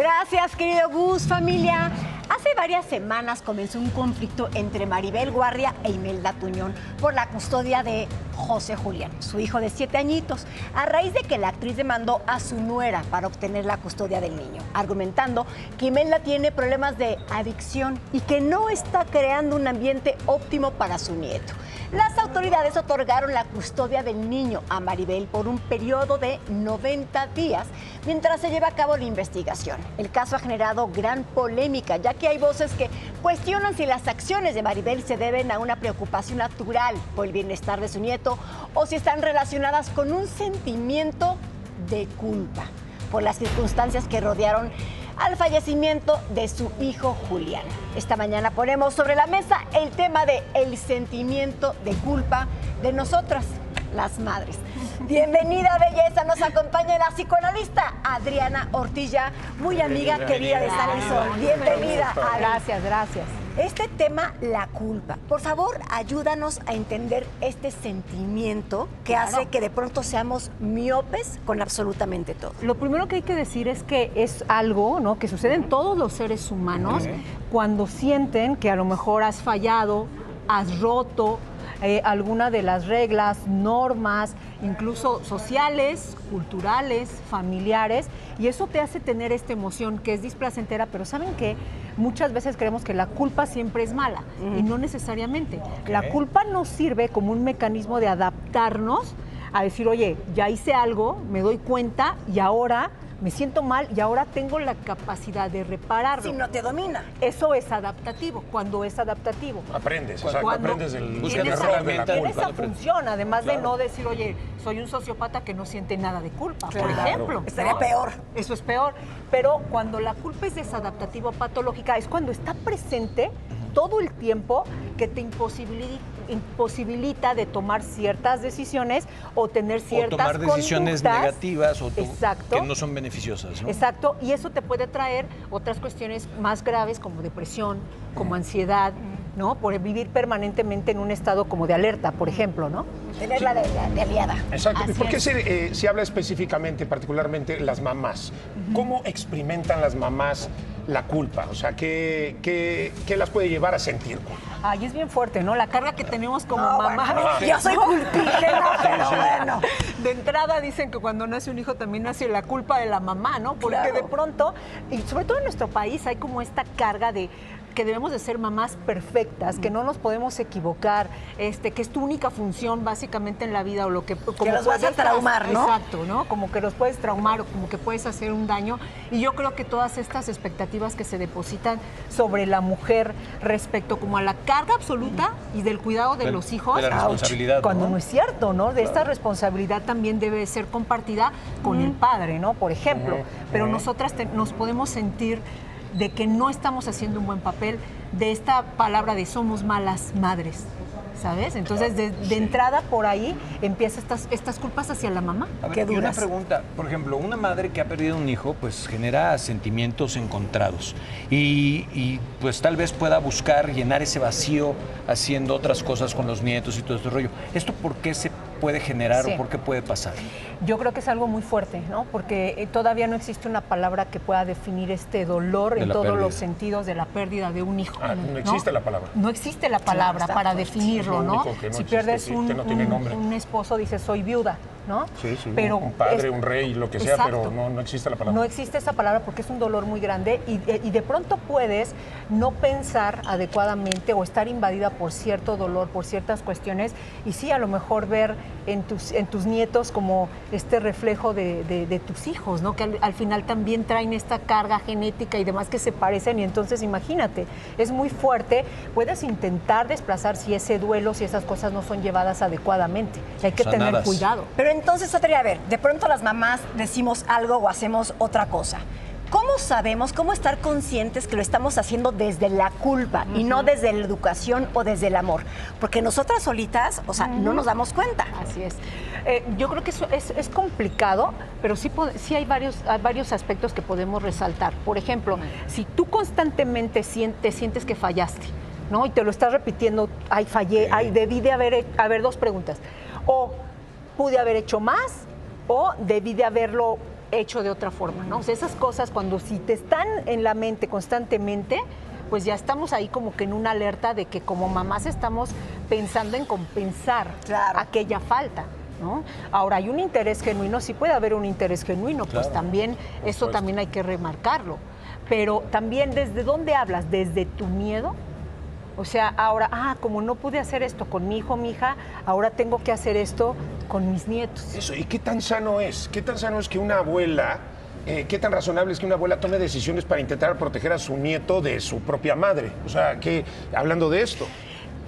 Gracias, querido Gus, familia. Hace varias semanas comenzó un conflicto entre Maribel Guardia e Imelda Tuñón por la custodia de José Julián, su hijo de 7 añitos, a raíz de que la actriz demandó a su nuera para obtener la custodia del niño, argumentando que Imelda tiene problemas de adicción y que no está creando un ambiente óptimo para su nieto. Las autoridades otorgaron la custodia del niño a Maribel por un periodo de 90 días mientras se lleva a cabo la investigación. El caso ha generado gran polémica, ya que hay voces que cuestionan si las acciones de Maribel se deben a una preocupación natural por el bienestar de su nieto o si están relacionadas con un sentimiento de culpa por las circunstancias que rodearon al fallecimiento de su hijo Julián. Esta mañana ponemos sobre la mesa el tema de el sentimiento de culpa de nosotras, las madres. Bienvenida, belleza. Nos acompaña la psicoanalista Adriana Ortilla, muy amiga querida de Sale el Sol. Bienvenida, Adri. Gracias, gracias. Este tema, la culpa. Por favor, ayúdanos a entender este sentimiento que hace que de pronto seamos miopes con absolutamente todo. Lo primero que hay que decir es que es algo, ¿no?, que sucede en todos los seres humanos cuando sienten que a lo mejor has fallado, has roto alguna de las reglas, normas, incluso sociales, culturales, familiares, y eso te hace tener esta emoción que es displacentera, pero ¿saben qué? Muchas veces creemos que la culpa siempre es mala y no necesariamente. La culpa nos sirve como un mecanismo de adaptarnos a decir, oye, ya hice algo, me doy cuenta y ahora me siento mal y ahora tengo la capacidad de repararlo. Si no te domina. Eso es adaptativo, cuando es adaptativo. Aprendes, o sea, aprendes el error de la tiene culpa. esa función, además de no decir, oye, soy un sociópata que no siente nada de culpa, por ejemplo. Estaría peor. Eso es peor. Pero cuando la culpa es desadaptativa o patológica, es cuando está presente todo el tiempo que te imposibilita de tomar ciertas decisiones o tener ciertas o tomar decisiones conductas negativas o exacto, que no son beneficiosas, ¿no? Exacto, y eso te puede traer otras cuestiones más graves como depresión, como ansiedad, ¿no? Por vivir permanentemente en un estado como de alerta, por ejemplo, ¿no? Tenerla de aliada. Exacto. Así ¿Por qué es. se habla específicamente, particularmente las mamás? ¿Cómo experimentan las mamás la culpa? O sea, ¿qué las puede llevar a sentir culpa? Ay, es bien fuerte, ¿no? La carga que tenemos como mamá. Bueno, yo soy culpígena, pero bueno. De entrada dicen que cuando nace un hijo también nace la culpa de la mamá, ¿no? Porque Claro. de pronto, y sobre todo en nuestro país, hay como esta carga de que debemos de ser mamás perfectas, que no nos podemos equivocar, que es tu única función básicamente en la vida o lo que como que los vas a traumar, ¿no? Exacto, ¿no? Como que los puedes traumar o como que puedes hacer un daño. Y yo creo que todas estas expectativas que se depositan sobre la mujer respecto como a la carga absoluta y del cuidado de los hijos, de la responsabilidad, cuando ¿no? no es cierto, ¿no? De esta responsabilidad también debe ser compartida con el padre, ¿no? Por ejemplo. Pero nosotras nos podemos sentir de que no estamos haciendo un buen papel, de esta palabra de somos malas madres, ¿sabes? Entonces, de entrada por ahí empiezan estas culpas hacia la mamá. A ver, Qué y una duras. pregunta, por ejemplo, una madre que ha perdido un hijo, pues genera sentimientos encontrados y pues tal vez pueda buscar llenar ese vacío haciendo otras cosas con los nietos y todo este rollo. ¿Esto por qué se puede generar Sí. o por qué puede pasar? Yo creo que es algo muy fuerte, ¿no? Porque todavía no existe una palabra que pueda definir este dolor De en la todos pérdida. los sentidos de la pérdida de un hijo. No existe la palabra. No existe la palabra está para fuerte. definirlo, Es lo ¿no? único que no Si existe, pierdes que no tiene nombre. un esposo, dices soy viuda, ¿no? Sí, Pero un padre, un rey, lo que sea, Exacto. pero no existe la palabra. No existe esa palabra porque es un dolor muy grande y de pronto puedes no pensar adecuadamente o estar invadida por cierto dolor, por ciertas cuestiones y sí, a lo mejor ver en tus nietos como este reflejo de tus hijos, ¿no? Que al final también traen esta carga genética y demás que se parecen y entonces imagínate, es muy fuerte, puedes intentar desplazar si ese duelo, si esas cosas no son llevadas adecuadamente, hay que tener Sanadas. cuidado. Pero entonces, Adriana, a ver, de pronto las mamás decimos algo o hacemos otra cosa. ¿Cómo sabemos, cómo estar conscientes que lo estamos haciendo desde la culpa y no desde la educación o desde el amor? Porque nosotras solitas, o sea, no nos damos cuenta. Así es. Yo creo que eso es complicado, pero sí hay varios aspectos que podemos resaltar. Por ejemplo, si tú constantemente sientes que fallaste, ¿no? Y te lo estás repitiendo, ay, fallé, ay, debí de haber dos preguntas. O pude haber hecho más, o debí de haberlo hecho de otra forma, ¿no? O sea, esas cosas cuando si te están en la mente constantemente, pues ya estamos ahí como que en una alerta de que como mamás estamos pensando en compensar aquella falta, ¿no? Ahora, hay un interés genuino, sí puede haber un interés genuino, pues también, eso también hay que remarcarlo. Pero también, ¿desde dónde hablas? ¿Desde tu miedo? O sea, ahora, como no pude hacer esto con mi hijo, mi hija, ahora tengo que hacer esto con mis nietos. Eso, ¿y qué tan sano es? ¿Qué tan sano es que una abuela, qué tan razonable es que una abuela tome decisiones para intentar proteger a su nieto de su propia madre? O sea, hablando de esto.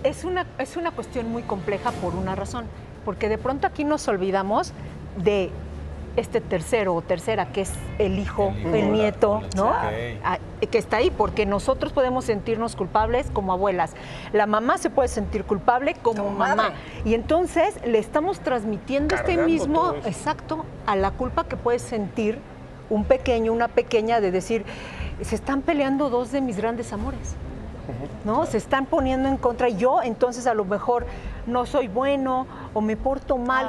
Es una cuestión muy compleja por una razón, porque de pronto aquí nos olvidamos de este tercero o tercera, que es el hijo, el nieto, ¿no? Que está ahí, porque nosotros podemos sentirnos culpables como abuelas. La mamá se puede sentir culpable como mamá. Madre. Y entonces le estamos transmitiendo Cargando este mismo, todo eso. exacto, a la culpa que puede sentir un pequeño, una pequeña, de decir, se están peleando dos de mis grandes amores. ¿No? Se están poniendo en contra. Yo, entonces, a lo mejor no soy bueno, o me porto mal,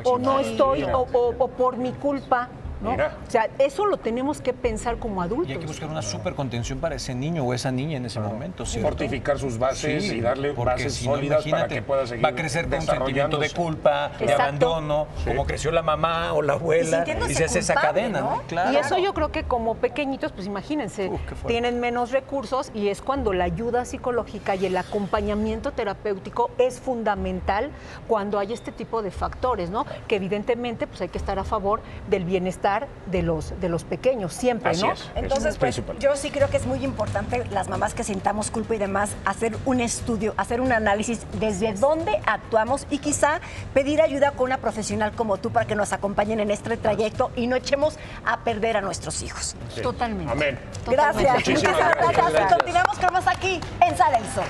o no estoy, o por mi culpa, ¿no? Mira. O sea, eso lo tenemos que pensar como adultos. Y hay que buscar una súper contención para ese niño o esa niña en ese momento, ¿cierto? Fortificar sus bases Sí, y darle porque bases si no, sólidas para imagínate, que pueda seguir va a crecer con un sentimiento de desarrollándose. culpa, de Exacto. abandono, como creció la mamá o la abuela, sintiéndose y se hace esa culpable, cadena, ¿no? ¿no? Claro. Y eso yo creo que como pequeñitos, pues imagínense, Qué fuerte. tienen menos recursos y es cuando la ayuda psicológica y el acompañamiento terapéutico es fundamental cuando hay este tipo de factores, ¿no? Que evidentemente pues hay que estar a favor del bienestar de los pequeños, siempre, Así ¿no? es. Entonces, Eso pues, es principal. yo sí creo que es muy importante las mamás que sintamos culpa y demás, hacer un estudio, hacer un análisis desde dónde actuamos y quizá pedir ayuda con una profesional como tú para que nos acompañen en este trayecto y no echemos a perder a nuestros hijos. Sí. Totalmente. Amén. Gracias. Muchísimas Muchas gracias. gracias. Y continuamos con más aquí en Sale el Sol.